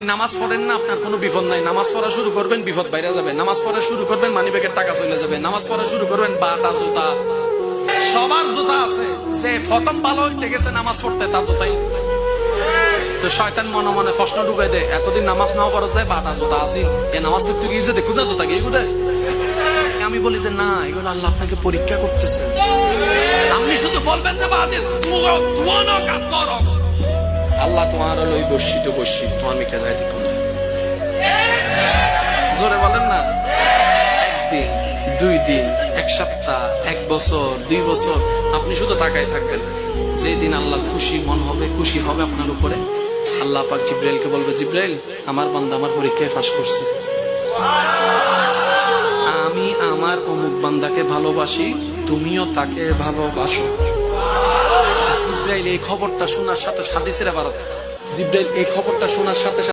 নামাজ পড়েন না, আপনার কোনো বিপদ নাই। নামাজ পড়া শুরু করবেন, বিপদ বাইরে যাবে। নামাজ পড়া শুরু করবেন, মানি ব্যাগের টাকা চলে যাবে। নামাজ পড়া শুরু করবেন, বাটা জুতা, সবার জুতা আছে। যে প্রথম ভালো হইতে গেছে নামাজ পড়তে, তার জুতাই। তো শয়তান মনে মনে প্রশ্ন ঢুকাই দেয়, এতদিন নামাজ নাও পড়া যায়, বাটা জুতা আছে, এ নামাজ পড়তে গিয়ে দেখো যা জুতা গিয়ে কোথায়। আমি বলি যে না, এগুলো আল্লাহ আপনাকে পরীক্ষা করতেছে। আপনি শুধু বলবেন যে বাজে আল্লাহ তোমার লই বসি তো বসি, তোমার মিকে যাই দেখুন। জোরে বলেন না। একদিন, 2 দিন, 1 সপ্তাহ, 1 বছর, 2 বছর আপনি শুধু তাকাই থাকবেন। যেদিন আল্লাহ খুশি মন হবে, খুশি হবে আপনার উপরে, আল্লাহ পাক জিব্রাইলকে বলবে, জিব্রাইল আমার বান্দা আমার পরীক্ষায় পাস করছে। আমি আমার অমুক বান্দাকে ভালোবাসি, তুমিও তাকে ভালোবাসো। জিব্রাইল এই খবরটা শোনার সাথে, হাদিসের আবার জিব্রাইল এই খবরটা শোনার সাথে